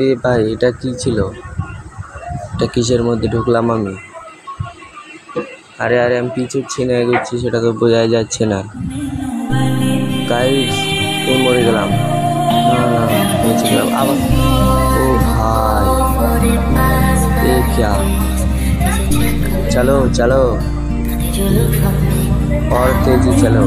এ ভাই, এটা কি ছিল? এটা কিসের মধ্যে ঢুকলাম আমি? আরে আমি পিছুচ্ছি না এগোচ্ছি সেটা তো বোঝাই যাচ্ছে না। গাইস, এই মরে গেলাম। না না, বেঁচে গেলাম আবার। ও ভাই, এ क्या? चलो चलो और तेजी चलो।